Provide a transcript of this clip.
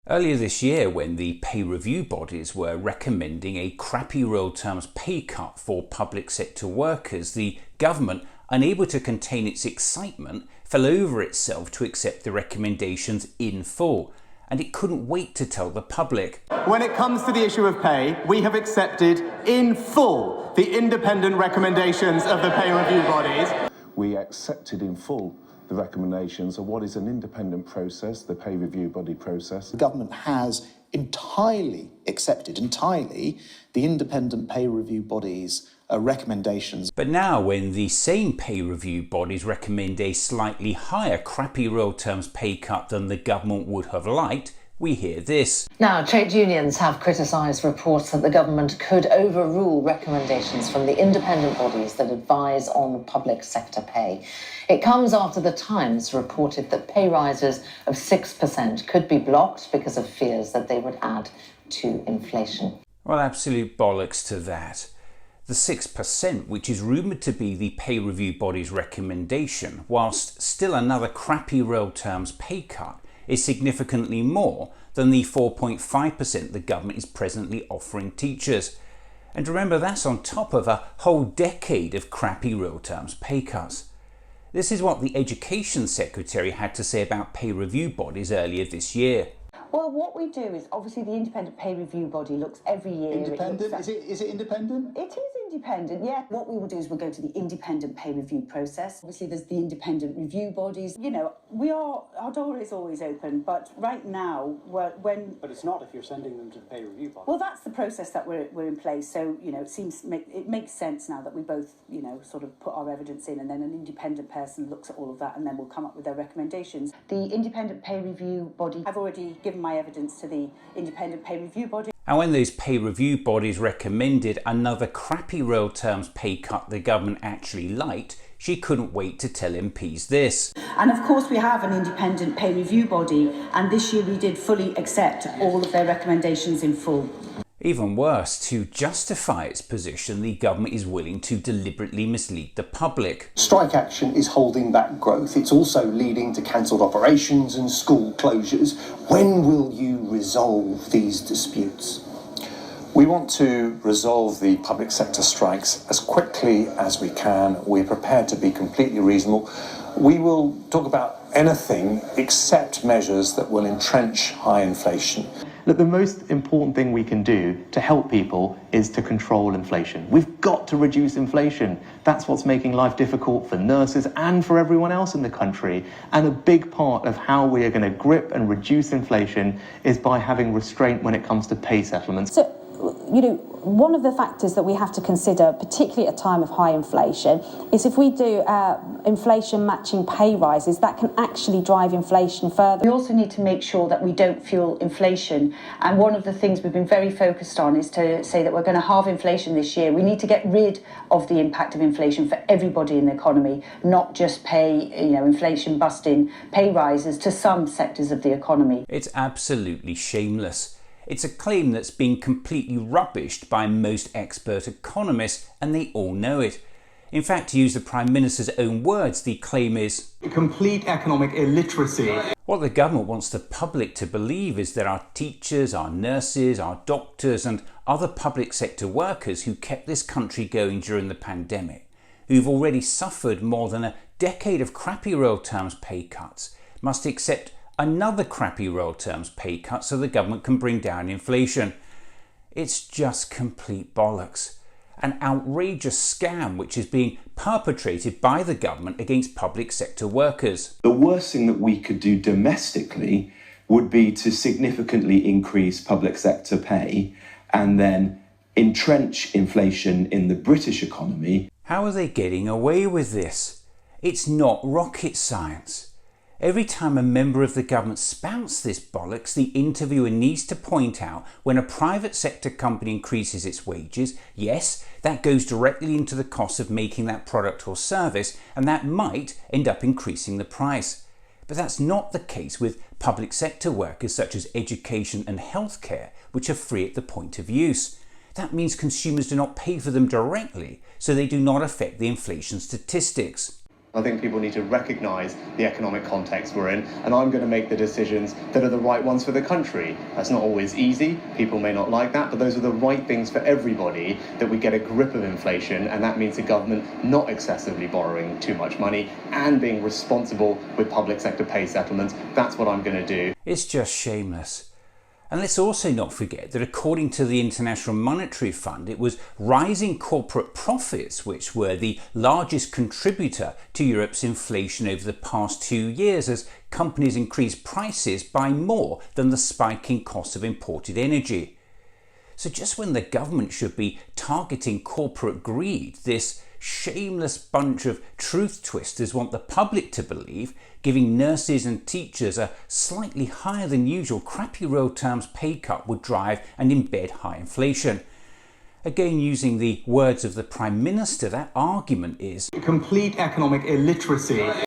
Earlier this year, when the pay review bodies were recommending a crappy real terms pay cut for public sector workers, the government, unable to contain its excitement, fell over itself to accept the recommendations in full, and it couldn't wait to tell the public. When it comes to the issue of pay, we have accepted in full the independent recommendations of the pay review bodies. We accepted in full the recommendations of what is an independent process, the pay review body process. The government has entirely accepted, the independent pay review bodies' recommendations. But now, when the same pay review bodies recommend a slightly higher crappy real terms pay cut than the government would have liked, we hear this. Now, trade unions have criticised reports that the government could overrule recommendations from the independent bodies that advise on public sector pay. It comes after the Times reported that pay rises of 6% could be blocked because of fears that they would add to inflation. Well, absolute bollocks to that. The 6%, which is rumoured to be the pay review body's recommendation, whilst still another crappy real terms pay cut, is significantly more than the 4.5% the government is presently offering teachers. And remember, that's on top of a whole decade of crappy real terms pay cuts. This is what the Education Secretary had to say about pay review bodies earlier this year. Well, what we do is, obviously, the independent pay review body looks every year. Independent? Is it independent? It is independent, yeah. What we will do is we'll go to the independent pay review process. Obviously, there's the independent review bodies. You know, our door is always open, but right now, But it's not if you're sending them to the pay review body. Well, that's the process that we're in place. So, you know, it makes sense now that we both, you know, sort of put our evidence in, and then an independent person looks at all of that, and then we'll come up with their recommendations. The independent pay review body, I've already given my evidence to the independent pay review body. And when those pay review bodies recommended another crappy real terms pay cut the government actually liked, she couldn't wait to tell MPs this. And of course we have an independent pay review body, and this year we did fully accept all of their recommendations in full. Even worse, to justify its position, the government is willing to deliberately mislead the public. Strike action is holding back growth. It's also leading to cancelled operations and school closures. When will you resolve these disputes? We want to resolve the public sector strikes as quickly as we can. We're prepared to be completely reasonable. We will talk about anything except measures that will entrench high inflation. Look, the most important thing we can do to help people is to control inflation. We've got to reduce inflation. That's what's making life difficult for nurses and for everyone else in the country. And a big part of how we are going to grip and reduce inflation is by having restraint when it comes to pay settlements. So, you know, one of the factors that we have to consider, particularly at a time of high inflation, is if we do inflation matching pay rises, that can actually drive inflation further. We also need to make sure that we don't fuel inflation. And one of the things we've been very focused on is to say that we're going to halve inflation this year. We need to get rid of the impact of inflation for everybody in the economy, not just pay, inflation busting pay rises to some sectors of the economy. It's absolutely shameless. It's a claim that's been completely rubbished by most expert economists, and they all know it. In fact, to use the Prime Minister's own words, the claim is complete economic illiteracy. What the government wants the public to believe is that our teachers, our nurses, our doctors and other public sector workers who kept this country going during the pandemic, who've already suffered more than a decade of crappy real terms pay cuts, must accept another crappy real terms pay cut so the government can bring down inflation. It's just complete bollocks. An outrageous scam which is being perpetrated by the government against public sector workers. The worst thing that we could do domestically would be to significantly increase public sector pay and then entrench inflation in the British economy. How are they getting away with this? It's not rocket science. Every time a member of the government spouts this bollocks, the interviewer needs to point out when a private sector company increases its wages, yes, that goes directly into the cost of making that product or service, and that might end up increasing the price. But that's not the case with public sector workers such as education and healthcare, which are free at the point of use. That means consumers do not pay for them directly, so they do not affect the inflation statistics. I think people need to recognise the economic context we're in, and I'm going to make the decisions that are the right ones for the country. That's not always easy, people may not like that, but those are the right things for everybody, that we get a grip of inflation, and that means the government not excessively borrowing too much money and being responsible with public sector pay settlements. That's what I'm going to do. It's just shameless. And let's also not forget that according to the International Monetary Fund, it was rising corporate profits which were the largest contributor to Europe's inflation over the past 2 years, as companies increased prices by more than the spiking cost of imported energy. So just when the government should be targeting corporate greed, this shameless bunch of truth twisters want the public to believe giving nurses and teachers a slightly higher than usual, crappy real terms pay cut would drive and embed high inflation. Again, using the words of the Prime Minister, that argument is complete economic illiteracy.